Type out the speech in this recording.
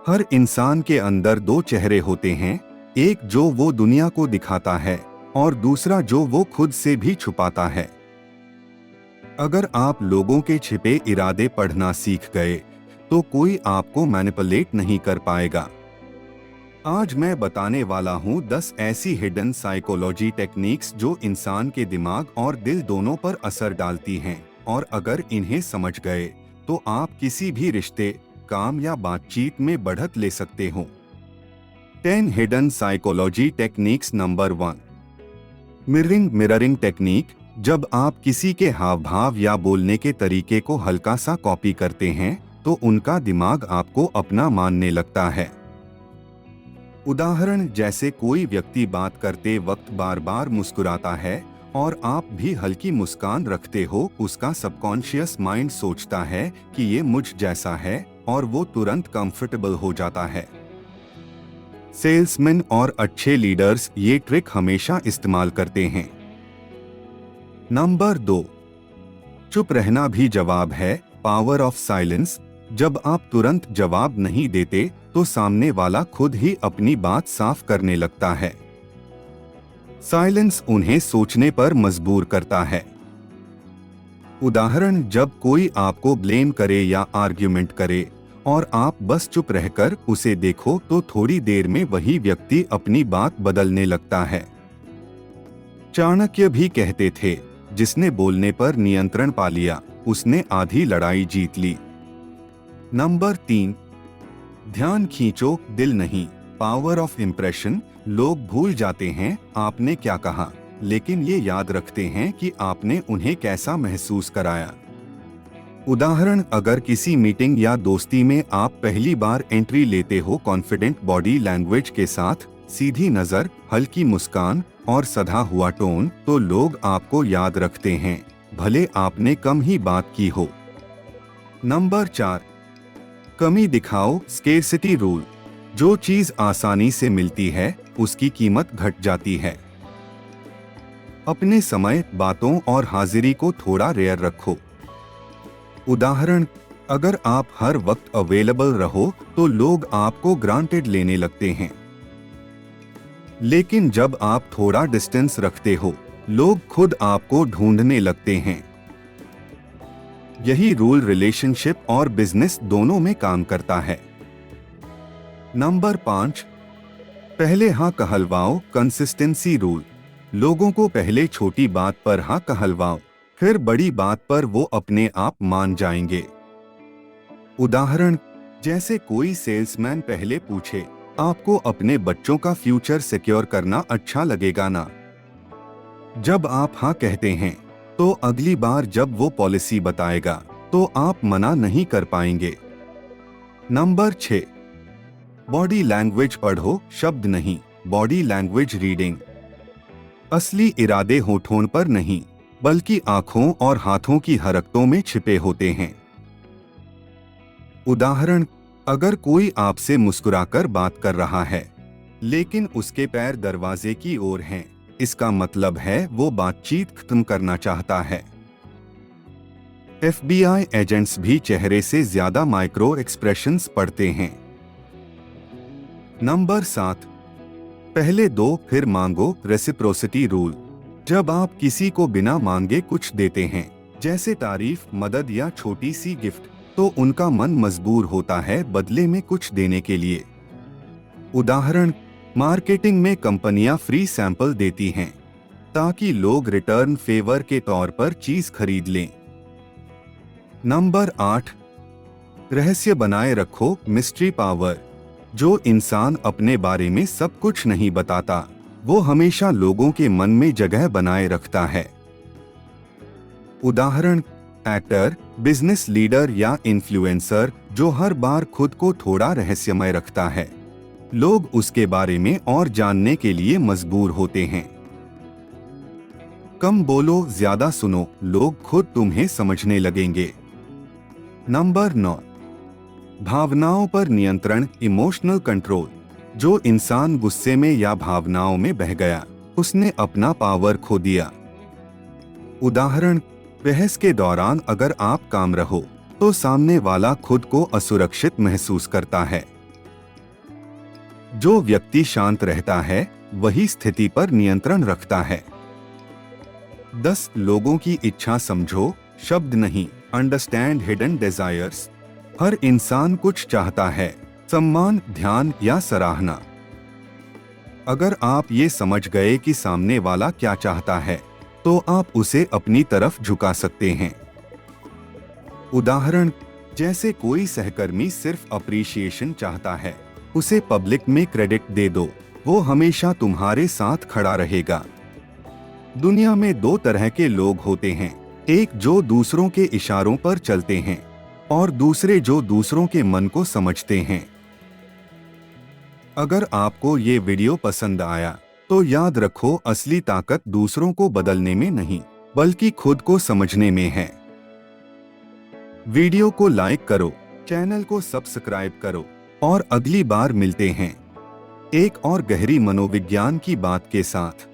हर इंसान के अंदर दो चेहरे होते हैं, एक जो वो दुनिया को दिखाता है और दूसरा जो वो खुद से भी छुपाता है। अगर आप लोगों के छिपे इरादे पढ़ना सीख गए तो कोई आपको मैनिपुलेट नहीं कर पाएगा। आज मैं बताने वाला हूँ 10 ऐसी हिडन साइकोलॉजी टेक्निक्स जो इंसान के दिमाग और दिल दोनों पर असर डालती हैं, और अगर इन्हें समझ गए तो आप किसी भी रिश्ते, काम या बातचीत में बढ़त ले सकते हो। 10 hidden psychology techniques. Number 1, mirroring technique. जब आप किसी के हाव भाव या बोलने के तरीके को हल्का सा कॉपी करते हैं तो उनका दिमाग आपको अपना मानने लगता है। उदाहरण, जैसे कोई व्यक्ति बात करते वक्त बार बार मुस्कुराता है और आप भी हल्की मुस्कान रखते हो, उसका सबकॉन्शियस माइंड सोचता है कि ये मुझ जैसा है और वो तुरंत कंफर्टेबल हो जाता है। सेल्समैन और अच्छे लीडर्स ये ट्रिक हमेशा इस्तेमाल करते हैं। नंबर 2, चुप रहना भी जवाब है। Power of silence. जब आप तुरंत जवाब नहीं देते तो सामने वाला खुद ही अपनी बात साफ करने लगता है। साइलेंस उन्हें सोचने पर मजबूर करता है। उदाहरण, जब कोई आपको ब्लेम करे या आर्ग्यूमेंट करे और आप बस चुप रहकर उसे देखो तो थोड़ी देर में वही व्यक्ति अपनी बात बदलने लगता है। चाणक्य भी कहते थे, जिसने बोलने पर नियंत्रण पा लिया उसने आधी लड़ाई जीत ली। नंबर 3, ध्यान खींचो, दिल नहीं। Power of impression. लोग भूल जाते हैं आपने क्या कहा, लेकिन ये याद रखते हैं कि आपने उन्हें कैसा महसूस कराया। उदाहरण, अगर किसी मीटिंग या दोस्ती में आप पहली बार एंट्री लेते हो कॉन्फिडेंट बॉडी लैंग्वेज के साथ, सीधी नजर, हल्की मुस्कान और सधा हुआ टोन, तो लोग आपको याद रखते हैं, भले आपने कम ही बात की हो। नंबर 4, कमी दिखाओ, स्केर्सिटी रूल। जो चीज आसानी से मिलती है उसकी कीमत घट जाती है। अपने समय, बातों और हाजिरी को थोड़ा रेयर रखो। उदाहरण, अगर आप हर वक्त अवेलेबल रहो तो लोग आपको ग्रांटेड लेने लगते हैं, लेकिन जब आप थोड़ा डिस्टेंस रखते हो लोग खुद आपको ढूंढने लगते हैं। यही रूल रिलेशनशिप और बिजनेस दोनों में काम करता है। नंबर 5, पहले हाँ कहलवाओ, कंसिस्टेंसी रूल। लोगों को पहले छोटी बात पर हाँ कहलवाओ, फिर बड़ी बात पर वो अपने आप मान जाएंगे। उदाहरण, जैसे कोई सेल्समैन पहले पूछे, आपको अपने बच्चों का फ्यूचर सिक्योर करना अच्छा लगेगा ना? जब आप हाँ कहते हैं तो अगली बार जब वो पॉलिसी बताएगा तो आप मना नहीं कर पाएंगे। नंबर 6, बॉडी लैंग्वेज पढ़ो, शब्द नहीं, बॉडी लैंग्वेज रीडिंग। असली इरादे होठों पर नहीं बल्कि आंखों और हाथों की हरकतों में छिपे होते हैं। उदाहरण, अगर कोई आपसे मुस्कुराकर बात कर रहा है लेकिन उसके पैर दरवाजे की ओर हैं, इसका मतलब है वो बातचीत खत्म करना चाहता है। FBI एजेंट्स भी चेहरे से ज्यादा माइक्रो एक्सप्रेशंस पढ़ते हैं। नंबर 7, पहले दो फिर मांगो, रेसिप्रोसिटी रूल। जब आप किसी को बिना मांगे कुछ देते हैं, जैसे तारीफ, मदद या छोटी सी गिफ्ट, तो उनका मन मजबूर होता है बदले में कुछ देने के लिए। उदाहरण, मार्केटिंग में कंपनियां फ्री सैंपल देती हैं ताकि लोग रिटर्न फेवर के तौर पर चीज खरीद लें। नंबर 8, रहस्य बनाए रखो, मिस्ट्री पावर। जो इंसान अपने बारे में सब कुछ नहीं बताता वो हमेशा लोगों के मन में जगह बनाए रखता है। उदाहरण, एक्टर, बिजनेस लीडर या इन्फ्लुएंसर जो हर बार खुद को थोड़ा रहस्यमय रखता है, लोग उसके बारे में और जानने के लिए मजबूर होते हैं। कम बोलो, ज्यादा सुनो, लोग खुद तुम्हें समझने लगेंगे। नंबर 9, भावनाओं पर नियंत्रण, इमोशनल कंट्रोल। जो इंसान गुस्से में या भावनाओं में बह गया उसने अपना पावर खो दिया। उदाहरण, बहस के दौरान अगर आप काम रहो तो सामने वाला खुद को असुरक्षित महसूस करता है। जो व्यक्ति शांत रहता है वही स्थिति पर नियंत्रण रखता है। 10 लोगों की इच्छा समझो, शब्द नहीं। Understand hidden desires. हर इंसान कुछ चाहता है, सम्मान, ध्यान या सराहना। अगर आप ये समझ गए कि सामने वाला क्या चाहता है, तो आप उसे अपनी तरफ झुका सकते हैं। उदाहरण, जैसे कोई सहकर्मी सिर्फ अप्रिसिएशन चाहता है, उसे पब्लिक में क्रेडिट दे दो, वो हमेशा तुम्हारे साथ खड़ा रहेगा। दुनिया में 2 तरह के लोग होते हैं, एक जो दूसरों के इशारों पर चलते हैं और दूसरे जो दूसरों के मन को समझते हैं। अगर आपको ये वीडियो पसंद आया तो याद रखो, असली ताकत दूसरों को बदलने में नहीं बल्कि खुद को समझने में है। वीडियो को लाइक करो, चैनल को सब्सक्राइब करो और अगली बार मिलते हैं एक और गहरी मनोविज्ञान की बात के साथ।